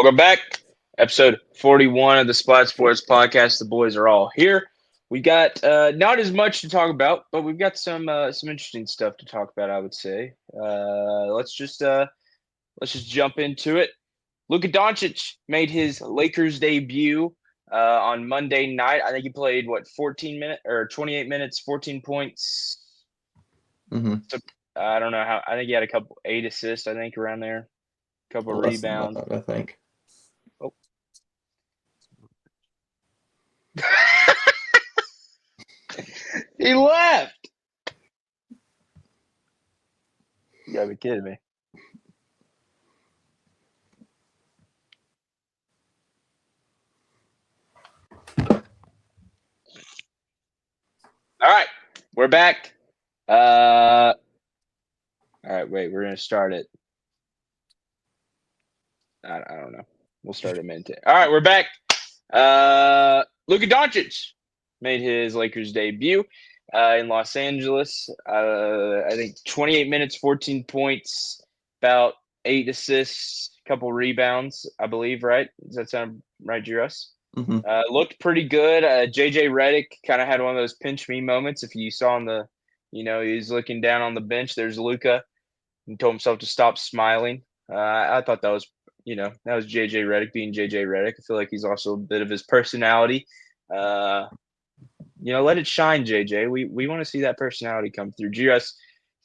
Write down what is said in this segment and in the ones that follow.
Welcome back. Episode 41 of the Spot Sports Podcast. The boys are all here. We got not as much to talk about, but we've got some interesting stuff to talk about, I would say. Let's just jump into it. Luka Doncic made his Lakers debut on Monday night. I think he played 14 minutes or 28 minutes, 14 points. So, I don't know how. I think he had a couple 8 assists. I think around there, a couple Less than rebounds. that, I think. Oh. He left. You gotta be kidding me. All right, we're back. All right, wait, we're gonna start it. I don't know. We'll start it minute. All right, we're back. Luka Doncic made his Lakers debut in Los Angeles. I think 28 minutes, 14 points, about 8 assists, a couple rebounds, I believe, right? Does that sound right, Juros? Looked pretty good. JJ Redick kind of had one of those pinch me moments. If you saw he's looking down on the bench. There's Luka. He told himself to stop smiling. I thought that was JJ Redick being JJ Redick. I feel like he's also a bit of his personality. Let it shine, JJ. We want to see that personality come through. GS,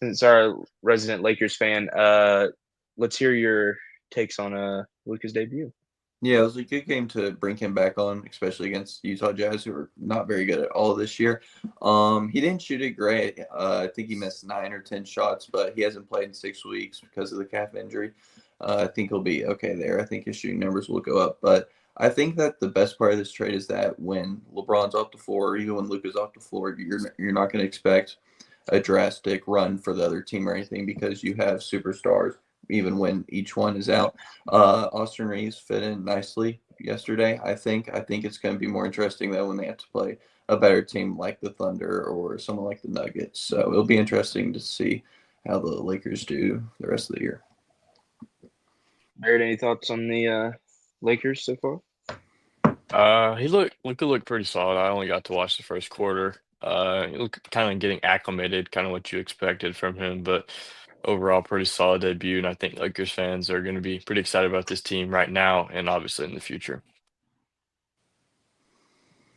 since our resident Lakers fan, let's hear your takes on Luka's debut. Yeah, it was a good game to bring him back on, especially against Utah Jazz, who are not very good at all this year. He didn't shoot it great. I think he missed 9 or 10 shots, but he hasn't played in 6 weeks because of the calf injury. I think he'll be okay there. I think his shooting numbers will go up. But I think that the best part of this trade is that when LeBron's off the floor, or even when Luka's off the floor, you're not going to expect a drastic run for the other team or anything because you have superstars even when each one is out. Austin Reeves fit in nicely yesterday. I think it's going to be more interesting though when they have to play a better team like the Thunder or someone like the Nuggets. So it'll be interesting to see how the Lakers do the rest of the year. Barrett, any thoughts on the Lakers so far? Luka looked pretty solid. I only got to watch the first quarter. He looked kind of getting acclimated, kind of what you expected from him, but overall pretty solid debut. And I think Lakers fans are going to be pretty excited about this team right now and obviously in the future.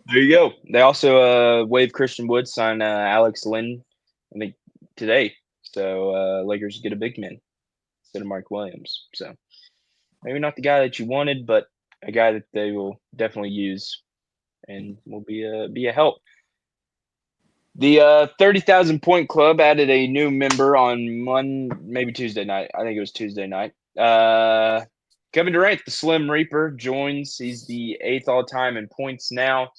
There you go. They also waived Christian Wood, signed Alex Len, I think today. So Lakers get a big man instead of Mark Williams. So maybe not the guy that you wanted, but a guy that they will definitely use and will be a help. The 30,000 Point Club added a new member on maybe Tuesday night. I think it was Tuesday night. Kevin Durant, the Slim Reaper, joins. He's the 8th all-time in points now.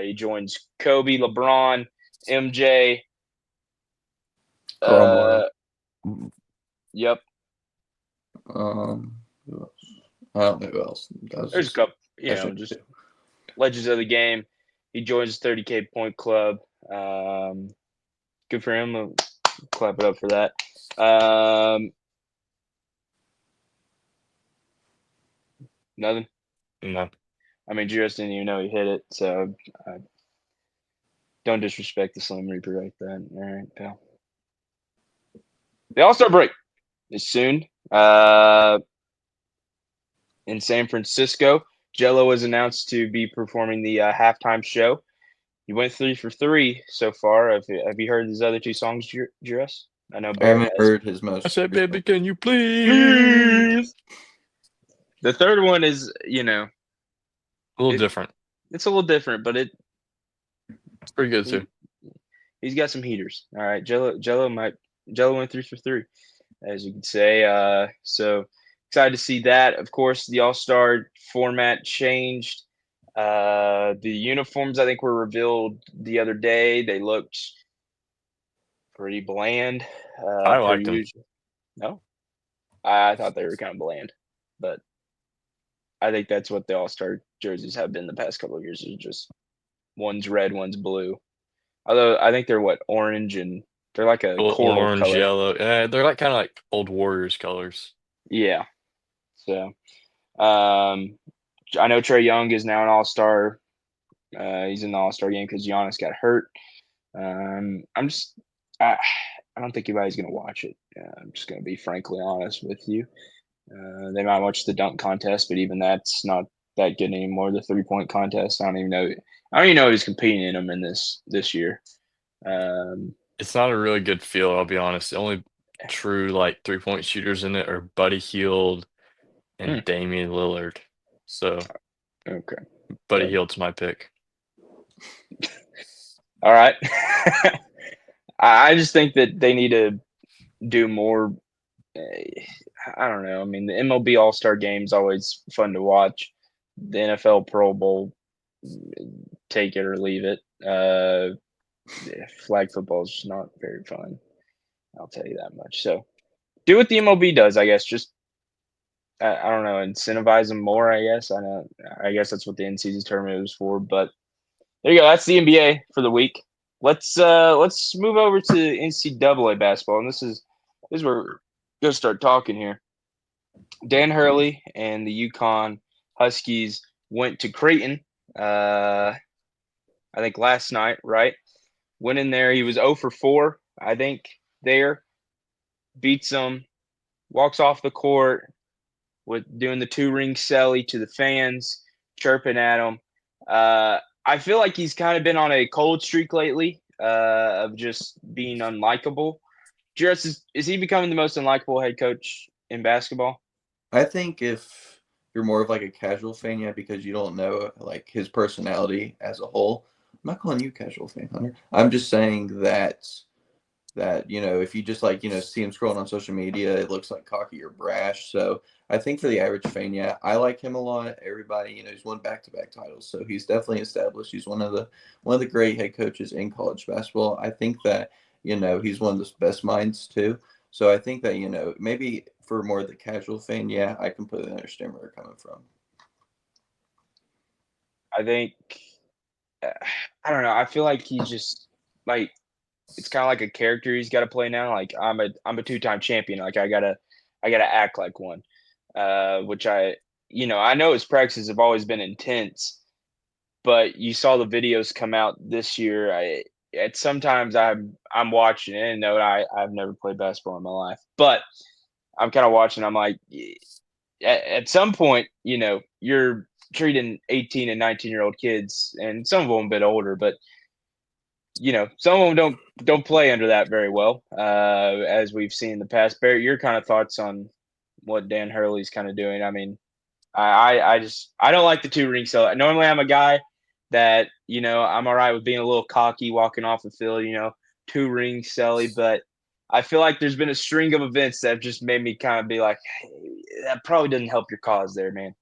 He joins Kobe, LeBron, MJ. Yep. Who else? I don't know who else. There's a couple, just legends of the game. He joins the 30K Point Club. Good for him. I'll clap it up for that. Nothing? No. I mean, Juris didn't even know he hit it, so don't disrespect the Slim Reaper like that. All right, pal. The All-Star break is soon. In San Francisco, Jello was announced to be performing the halftime show. He went 3 for 3 so far. Have you heard his other 2 songs, Juris? I know Barrett haven't heard his most. I said, baby, can you please? The third one is, a little different. It's a little different, but it's pretty good too. He's got some heaters. All right, Jello went 3 for 3, as you could say. So excited to see that. Of course, the All-Star format changed. The uniforms, I think, were revealed the other day. They looked pretty bland. I liked them. No, I thought they were kind of bland, but I think that's what the All-Star jerseys have been the past couple of years. Is just one's red, one's blue. Although I think they're orange, and they're like a coral orange, color. yellow. They're like kind of like old Warriors colors. Yeah. So I know Trae Young is now an All-Star. He's in the All-Star game because Giannis got hurt. I'm just I, I don't think anybody's gonna watch it. I'm just gonna be frankly honest with you. They might watch the dunk contest, but even that's not that good anymore. The 3-point contest, I don't even know. I don't even know who's competing in them in this year. Um, It's not a really good field, I'll be honest. The only true like 3-point shooters in it are Buddy Hield and hmm, Damian Lillard. So okay, Buddy but Hield's my pick. all right. I just think that they need to do more. I don't know. I mean, the MLB All Star Game is always fun to watch. The NFL Pro Bowl, take it or leave it. Flag football is just not very fun. I'll tell you that much. So do what the MLB does, I guess. Just I don't know, incentivize them more. I guess I know. I guess that's what the in-season tournament was for. But there you go. That's the NBA for the week. Let's move over to NCAA basketball, and this is where we're gonna start talking here. Dan Hurley and the Uconn Huskies went to Creighton. I think last night, right? Went in there. He was 0 for 4. I think there beats them. Walks off the court with doing the 2-ring celly to the fans, chirping at them. I feel like he's kind of been on a cold streak lately of just being unlikable. Juris, is he becoming the most unlikable head coach in basketball? I think if you're more of like a casual fan, yeah, because you don't know like his personality as a whole. I'm not calling you casual fan, Hunter. I'm just saying that if you just like see him scrolling on social media, it looks like cocky or brash. So I think for the average fan, yeah, I like him a lot. Everybody, he's won back-to-back titles, so he's definitely established. He's one of the great head coaches in college basketball. I think that he's one of the best minds too. So I think that maybe for more of the casual fan, yeah, I completely understand where they're coming from. I think I don't know. I feel like he's just like it's kind of like a character he's got to play now. Like I'm a 2-time champion. Like I gotta act like one. Which I know his practices have always been intense, but you saw the videos come out this year. Sometimes I'm watching it and know I've never played basketball in my life, but I'm kind of watching. I'm like, at some point, you're treating 18 and 19-year-old kids, and some of them a bit older, but some of them don't play under that very well, as we've seen in the past. Barrett, your kind of thoughts on what Dan Hurley's kind of doing? I mean, I don't like the 2-ring so normally I'm a guy that I'm all right with being a little cocky walking off the field, 2-ring Selly, but I feel like there's been a string of events that have just made me kind of be like, hey, that probably doesn't help your cause there, man.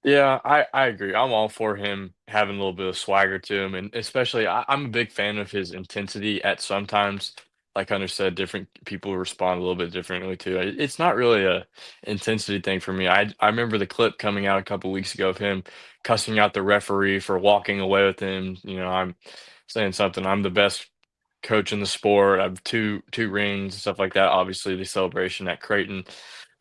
Yeah, I agree. I'm all for him having a little bit of swagger to him, and especially I'm a big fan of his intensity at sometimes. Like Hunter said, different people respond a little bit differently too. It's not really a intensity thing for me. I remember the clip coming out a couple weeks ago of him cussing out the referee for walking away with him. I'm saying something. I'm the best coach in the sport. I have two rings and stuff like that. Obviously, the celebration at Creighton.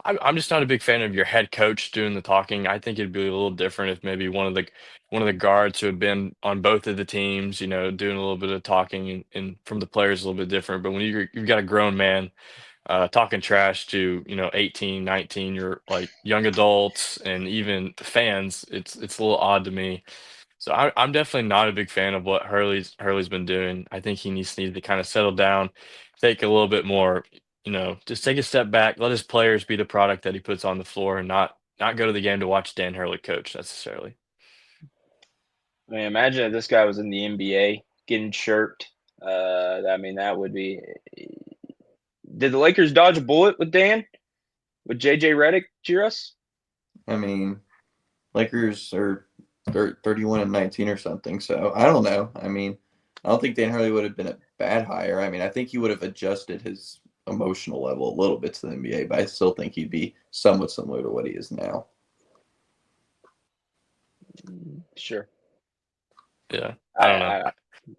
I'm just not a big fan of your head coach doing the talking. I think it'd be a little different if maybe one of the guards who had been on both of the teams, doing a little bit of talking and from the players a little bit different. But when you've got a grown man talking trash to 18, 19, you're like young adults and even fans, it's a little odd to me. So I'm definitely not a big fan of what Hurley's been doing. I think he needs to kind of settle down, take a little bit more, just take a step back, let his players be the product that he puts on the floor, and not go to the game to watch Dan Hurley coach necessarily. I mean, imagine if this guy was in the NBA getting chirped. I mean, that would be. Did the Lakers dodge a bullet with Dan? With JJ Redick, Jiros? I mean, Lakers are 31 and 19 or something. So I don't know. I mean, I don't think Dan Hurley would have been a bad hire. I mean, I think he would have adjusted his emotional level a little bit to the NBA, but I still think he'd be somewhat similar to what he is now. Sure. Yeah, I, I don't know.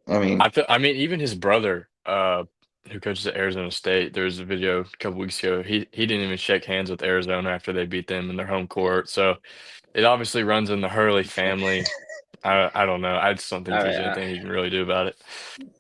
I I mean, I mean, even his brother, who coaches at Arizona State. There was a video a couple weeks ago. He didn't even shake hands with Arizona after they beat them in their home court. So it obviously runs in the Hurley family. I don't know. I just don't think I mean, there's anything he can really do about it.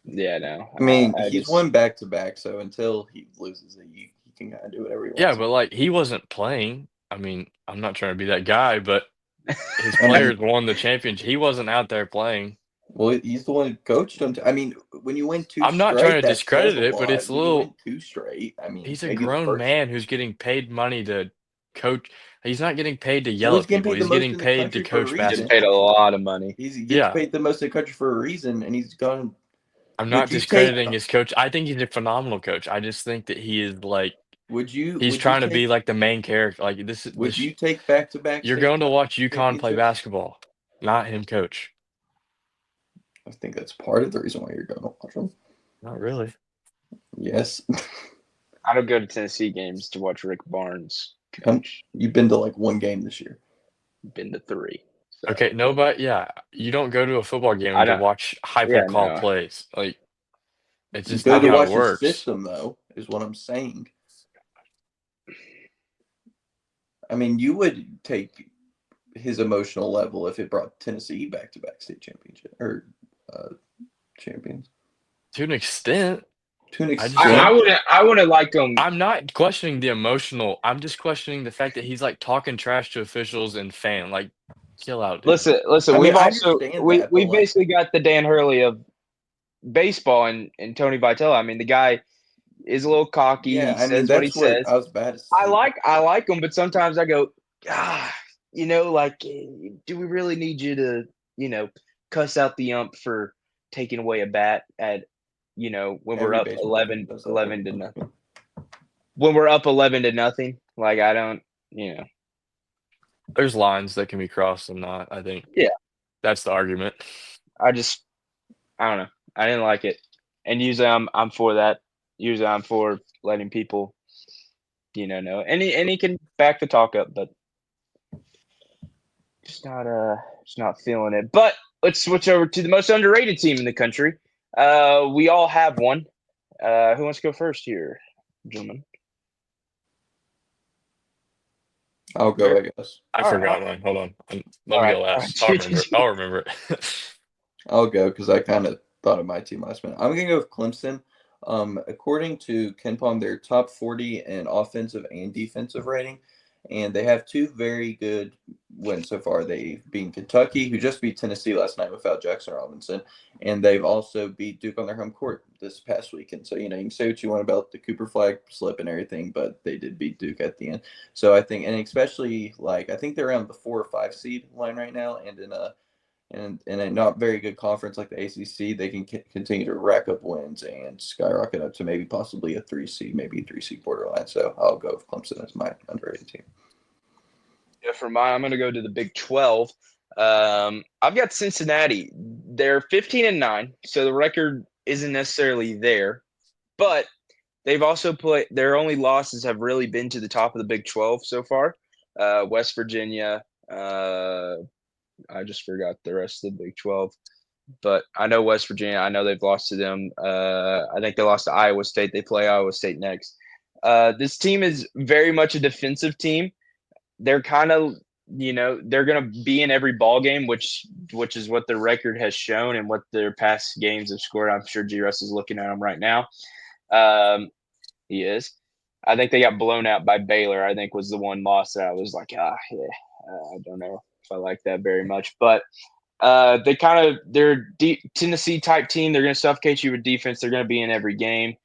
yeah, no. I mean, I he's just won back to back, so until he loses it, he can kind of do whatever he Yeah, wants. but like he wasn't playing. I mean, I'm not trying to be that guy, but his I mean, players won the championship. He wasn't out there playing. well, he's the one who coached him. I mean, when you win two I'm not trying straight, to that says discredit a it, but lot. it's a When you win little. two straight, I mean, He's a maybe the grown first. man who's getting paid money to coach. He's not getting paid to Well, yell he's at getting people. paid the He's most getting in the paid to country for a coach he gets reason. paid a basketball. lot of money. He gets Yeah, paid the most in the country for a reason, and he's gone. I'm not Would you take? discrediting his coach. I think he's a phenomenal coach. I just think that he is like Would you? he's Would you trying to be take? like the main character. Like this Would you take back to back you're state going to watch UConn play championships? basketball, not him coach. I think that's part of the reason why you're going to watch them. Not really. Yes. I don't go to Tennessee games to watch Rick Barnes coach. You've been to like one game this year. Been to 3. So. Okay, nobody. Yeah, you don't go to a football game I to don't. watch hypo Yeah, call no. plays. Like it's You just go not to how it watch the works. system, though, is what I'm saying. I mean, you would take his emotional level if it brought Tennessee back to back state championship or champions. To an extent, To an I extent, just don't. I wouldn't like him. I'm not questioning the emotional. I'm just questioning the fact that he's like talking trash to officials and fan. Like, chill out, dude. Listen. I mean, We've I also understand that, but we've like, basically got the Dan Hurley of baseball and Tony Vitello. I mean, the guy is a little cocky. yeah, He I mean, says what he that's what says. I was about to say. I like him, but sometimes I go, like, do we really need you to, cuss out the ump for taking away a bat at, when we're Every up baseball team 11, does that. 11 to nothing. When we're up 11 to nothing, like I don't, There's lines that can be crossed and not. I think. Yeah. That's the argument. I don't know. I didn't like it, and usually I'm for that. Usually I'm for letting people, know, and he can back the talk up, but just not feeling it. But let's switch over to the most underrated team in the country. We all have one. Who wants to go first here, gentlemen? I'll go, I guess. I All forgot right. mine. Hold on. Let All me right. go All last. right. I'll remember it. I'll go because I kind of thought of my team last minute. I'm gonna go with Clemson. According to KenPom, they're top 40 in offensive and defensive rating, and they have two very good wins so far. They've beaten Kentucky, who just beat Tennessee last night without Jackson Robinson, and they've also beat Duke on their home court this past weekend. So, you can say what you want about the Cooper flag slip and everything, but they did beat Duke at the end. So I think, and especially I think they're around the 4 or 5 seed line right now, and in a not very good conference like the ACC, they can continue to rack up wins and skyrocket up to maybe possibly a 3 seed, maybe a 3 seed borderline. So I'll go with Clemson as my underrated team. Yeah, for mine, I'm going to go to the Big 12. I've got Cincinnati. They're 15-9, so the record isn't necessarily there, but they've also played. Their only losses have really been to the top of the Big 12 so far. West Virginia. I just forgot the rest of the Big 12, but I know West Virginia. I know they've lost to them. I think they lost to Iowa State. They play Iowa State next. This team is very much a defensive team. They're kind of, they're going to be in every ball game, which is what their record has shown and what their past games have scored. I'm sure G. Russ is looking at them right now. He is. I think they got blown out by Baylor. I think was the one loss that I was like, yeah, I don't know if I like that very much. But they're Tennessee type team. They're going to suffocate you with defense. They're going to be in every game.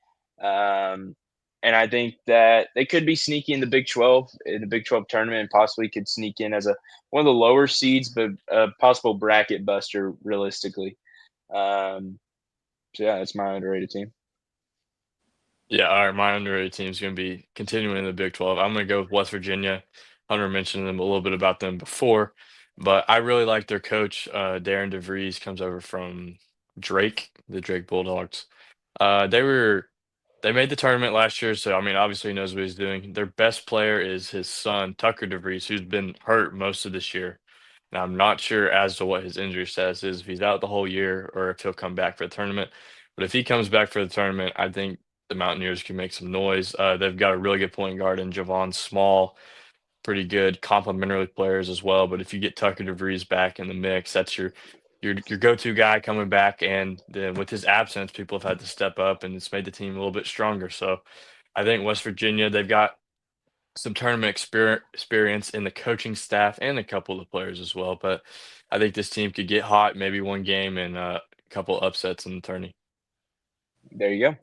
And I think that they could be sneaky in the Big 12 in the Big 12 tournament and possibly could sneak in as one of the lower seeds, but a possible bracket buster realistically. So yeah, that's my underrated team. Yeah, all right. My underrated team is going to be continuing in the Big 12. I'm going to go with West Virginia. Hunter mentioned them a little bit about them before, but I really like their coach, Darren DeVries, comes over from Drake, the Drake Bulldogs. They made the tournament last year, so I mean, obviously he knows what he's doing. Their best player is his son, Tucker DeVries, who's been hurt most of this year. And I'm not sure as to what his injury status is, if he's out the whole year or if he'll come back for the tournament. But if he comes back for the tournament, I think the Mountaineers can make some noise. They've got a really good point guard in Javon Small, pretty good complementary players as well. But if you get Tucker DeVries back in the mix, that's your go-to guy coming back. And then with his absence, people have had to step up, and it's made the team a little bit stronger. So I think West Virginia, they've got some tournament experience in the coaching staff and a couple of the players as well. But I think this team could get hot, maybe one game and a couple upsets in the tourney. There you go.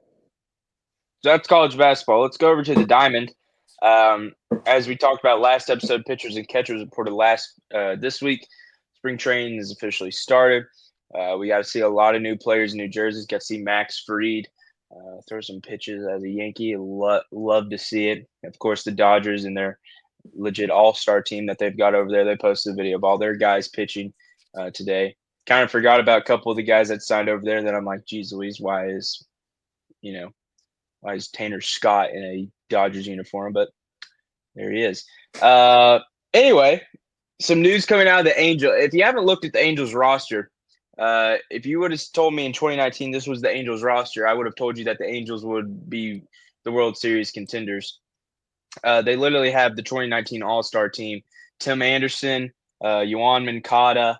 So that's college basketball. Let's go over to the Diamond. As we talked about last episode, pitchers and catchers reported this week. Spring training is officially started. We got to see a lot of new players in New Jersey. Got to see Max Fried throw some pitches as a Yankee. Love to see it. Of course, the Dodgers and their legit all-star team that they've got over there. They posted a video of all their guys pitching today. Kind of forgot about a couple of the guys that signed over there that I'm like, geez Louise, why is Tanner Scott in a Dodgers uniform? But there he is. Anyway, some news coming out of the Angels. If you haven't looked at the Angels roster, if you would have told me in 2019 this was the Angels roster, I would have told you that the Angels would be the World Series contenders. They literally have the 2019 All-Star team: Tim Anderson, Yoan Moncada,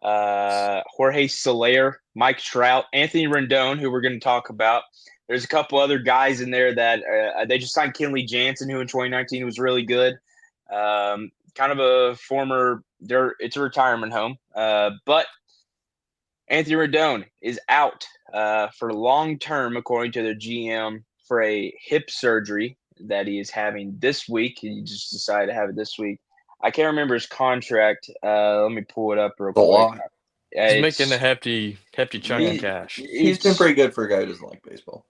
Jorge Soler, Mike Trout, Anthony Rendon, who we're going to talk about. There's a couple other guys in there that they just signed. Kenley Jansen, who in 2019 was really good. Kind of a former – it's a retirement home. But Anthony Rendon is out for long term, according to their GM, for a hip surgery that he is having this week. He just decided to have it this week. I can't remember his contract. Let me pull it up real quick. He's making a hefty chunk of cash. He's been pretty good for a guy who doesn't like baseball.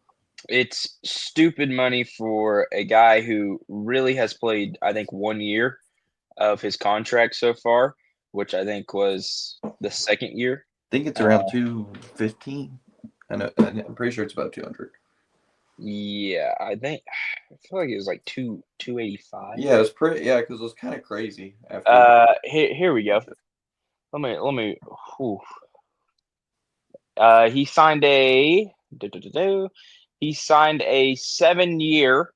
It's stupid money for a guy who really has played, I think, 1 year of his contract so far, which I think was the second year. I think it's around 215. I'm pretty sure it's about 200. Yeah, I feel like it was like 285. Yeah, it was pretty. Yeah, because it was kind of crazy. After here we go. Let me. He signed a. He signed a 7-year,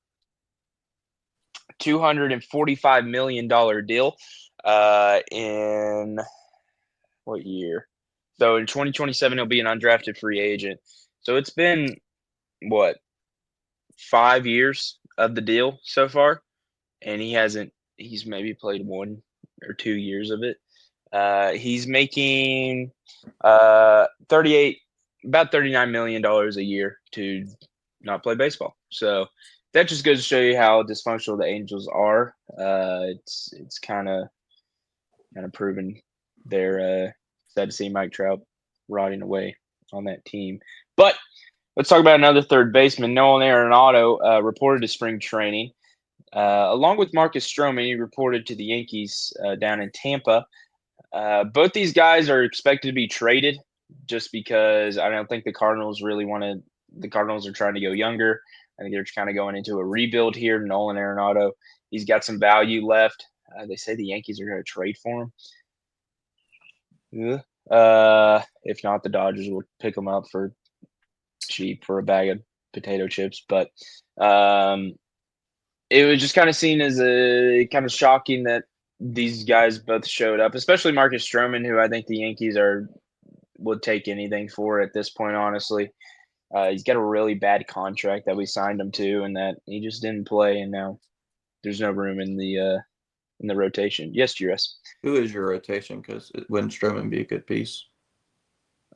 $245 million deal. In what year? So in 2027, he'll be an undrafted free agent. So it's been what, 5 years of the deal so far, and he's maybe played 1 or 2 years of it. He's making about $39 million a year to not play baseball. So that just goes to show you how dysfunctional the Angels are. It's kind of proven they're sad to see Mike Trout rotting away on that team. But let's talk about another third baseman. Nolan Arenado reported to spring training. Along with Marcus Stroman, he reported to the Yankees down in Tampa. Both these guys are expected to be traded just because I don't think the Cardinals really wanted – the Cardinals are trying to go younger. I think they're kind of going into a rebuild here. Nolan Arenado, he's got some value left. They say the Yankees are going to trade for him. If not, the Dodgers will pick him up for cheap for a bag of potato chips. But it was just kind of seen as a kind of shocking that these guys both showed up, especially Marcus Stroman, who I think the Yankees would take anything for at this point, honestly. He's got a really bad contract that we signed him to, and that he just didn't play, and now there's no room in the rotation. Yes, Juris. Who is your rotation? Because wouldn't Stroman be a good piece?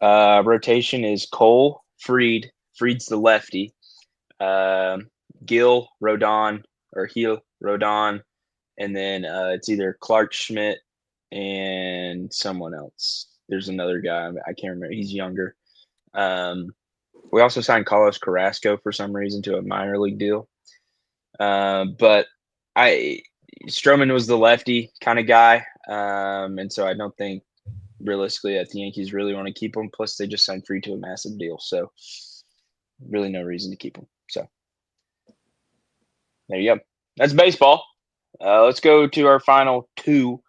Rotation is Cole, Fried. Fried's the lefty. Gil, Rodon, and then it's either Clark Schmidt and someone else. There's another guy. I can't remember. He's younger. We also signed Carlos Carrasco for some reason to a minor league deal. But Stroman was the lefty kind of guy. And so I don't think realistically that the Yankees really want to keep him. Plus, they just signed Fried to a massive deal. So really no reason to keep him. So there you go. That's baseball. Let's go to our final two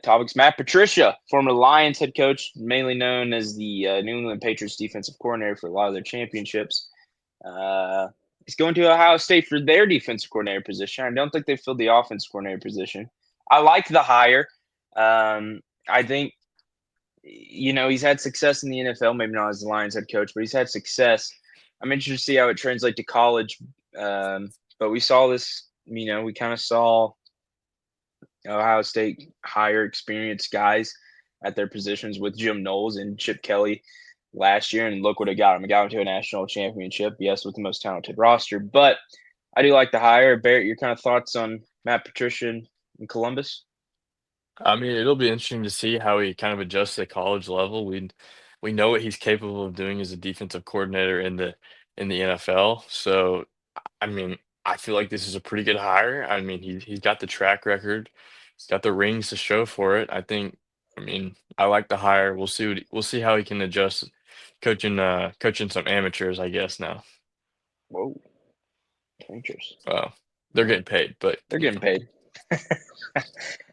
topics. Matt Patricia, former Lions head coach, mainly known as the New England Patriots defensive coordinator for a lot of their championships. He's going to Ohio State for their defensive coordinator position. I don't think they filled the offensive coordinator position. I like the hire. I think, he's had success in the NFL, maybe not as the Lions head coach, but he's had success. I'm interested to see how it translates to college. But we saw this, we kind of saw Ohio State hire experienced guys at their positions with Jim Knowles and Chip Kelly last year, and look what it got him. It got him to a national championship, yes, with the most talented roster. But I do like the hire. Barrett, your kind of thoughts on Matt Patricia in Columbus? I mean, it'll be interesting to see how he kind of adjusts at college level. We know what he's capable of doing as a defensive coordinator in the NFL. So, I mean, I feel like this is a pretty good hire. I mean, he's got the track record, he's got the rings to show for it. I think. I mean, I like the hire. We'll see how he can adjust coaching some amateurs, I guess now. Whoa, dangerous. Well, they're getting paid, but They're getting paid.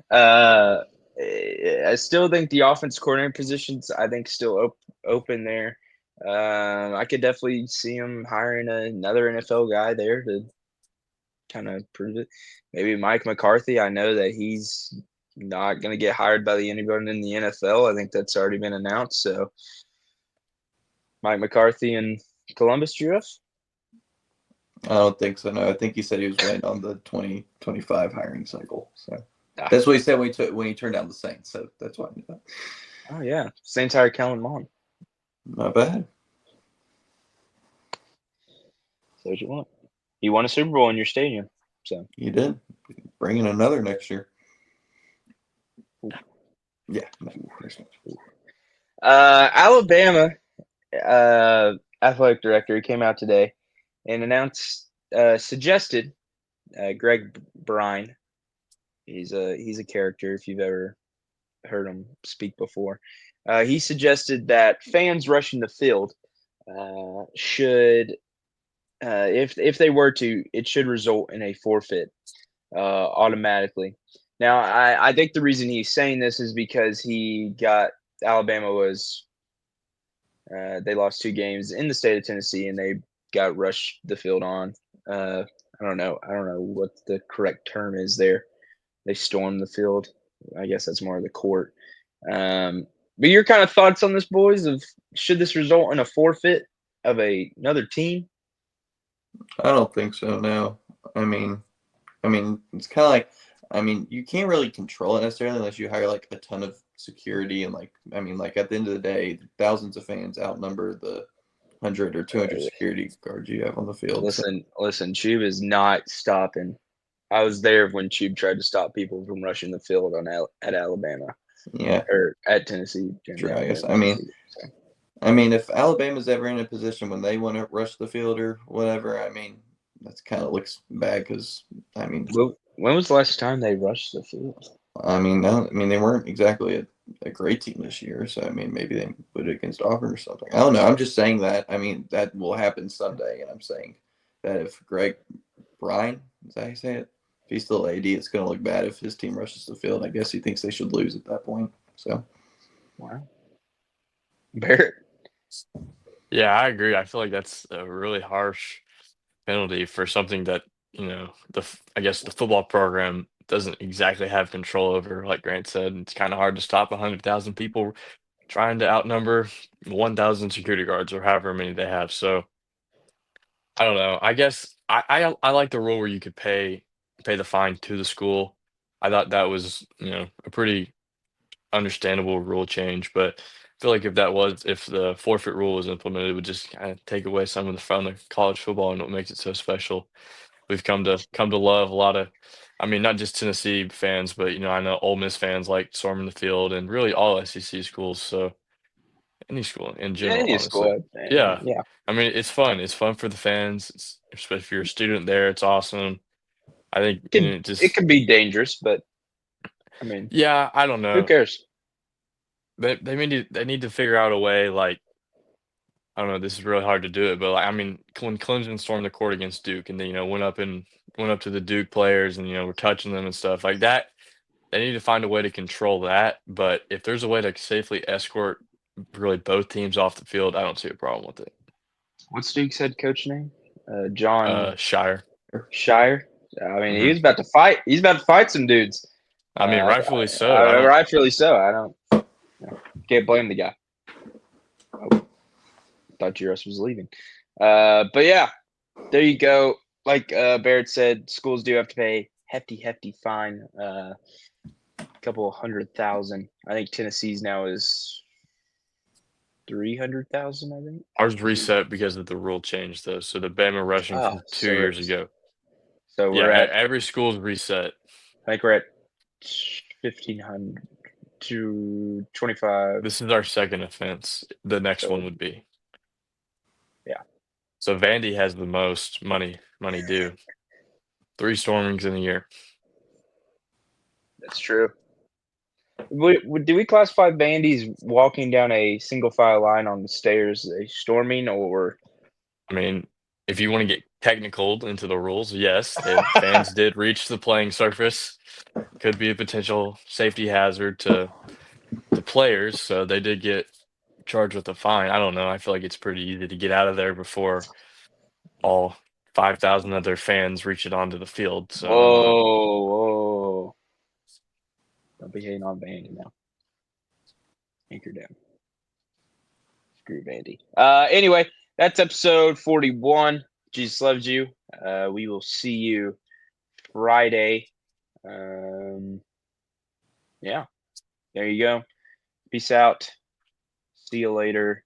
I still think the offense coordinator positions, I think, still open there. I could definitely see him hiring another NFL guy there to kind of prove it. Maybe Mike McCarthy. I know that he's not going to get hired by anybody in the NFL. I think that's already been announced. So, Mike McCarthy in Columbus, GF? I don't think so. No, I think he said he was waiting on the 2025 hiring cycle. So that's what he said when he turned down the Saints. So that's why I knew that. Oh yeah, Saints hired Kellen Mond. Not bad. So what you want? You won a Super Bowl in your stadium. So you did. Bring in another next year. Yeah. Alabama athletic director came out today and suggested Greg Brine. He's a character if you've ever heard him speak before. He suggested that fans rushing the field should, if they were to, it should result in a forfeit automatically. Now, I think the reason he's saying this is because Alabama was they lost 2 games in the state of Tennessee and they got rushed the field on. I don't know what the correct term is there. They stormed the field. I guess that's more of the court. But your kind of thoughts on this, boys? Of should this result in a forfeit of another team? I don't think so. No. I mean, it's kind of like, you can't really control it necessarily unless you hire like a ton of security and like at the end of the day, thousands of fans outnumber the 100 or 200 security guards you have on the field. Listen, Tube is not stopping. I was there when Tube tried to stop people from rushing the field at Alabama. Yeah. Or at Tennessee. Sure, I guess. If Alabama's ever in a position when they want to rush the field or whatever, that's kind of looks bad because, when was the last time they rushed the field? No, they weren't exactly a great team this year, so maybe they put it against Auburn or something. I don't know. I'm just saying that. That will happen someday, and I'm saying that if Greg Brine, is that how you say it? If he's still AD, it's going to look bad if his team rushes the field. I guess he thinks they should lose at that point. So, wow, Barrett. Yeah, I agree. I feel like that's a really harsh penalty for something that, I guess the football program doesn't exactly have control over. Like Grant said, it's kind of hard to stop 100,000 people trying to outnumber 1,000 security guards or however many they have. So I don't know. I guess I like the rule where you could pay the fine to the school. I thought that was, a pretty understandable rule change, but I feel like if the forfeit rule was implemented, it would just kind of take away some of the fun of college football and what makes it so special. We've come to love a lot of, not just Tennessee fans, but I know Ole Miss fans like storming the field and really all SEC schools. So any school in general, Any honestly. school, Yeah. yeah. It's fun. It's fun for the fans. Especially if you're a student there, it's awesome. I think It can be dangerous, but yeah, I don't know. Who cares? They need to figure out a way. Like, I don't know. This is really hard to do it, but when Clemson stormed the court against Duke, and then went up to the Duke players, and were touching them and stuff like that. They need to find a way to control that. But if there's a way to safely escort really both teams off the field, I don't see a problem with it. What's Duke's head coach name? John Shire. Shire. I mean, Mhm. he's about to fight. He's about to fight some dudes. I mean, rightfully so. Rightfully so. I don't. Can't blame the guy. Oh, thought Juris was leaving. But yeah, there you go. Like Barrett said, schools do have to pay hefty fine. A couple 100,000. I think Tennessee's now is 300,000. I think. Ours reset because of the rule change, though. So the Bama rushing from 2 years ago. So Yeah, we're at. every school's reset. I think we're at 1,500 to 25. This is our second offense. The next So- one would be. Yeah. So Vandy has the most money due. 3 stormings in a year. That's true. Do we classify bandies walking down a single file line on the stairs a storming, or I mean, if you want to get technical into the rules, yes, fans did reach the playing surface. Could be a potential safety hazard to players, so they did get charged with a fine. I don't know. I feel like it's pretty easy to get out of there before all 5,000 of their fans reach it onto the field. So I don't know. whoa. Don't be hating on Vandy now. Anchor down. Screw Vandy. Anyway, that's episode 41. Jesus loves you. We will see you Friday. Yeah. There you go. Peace out. See you later.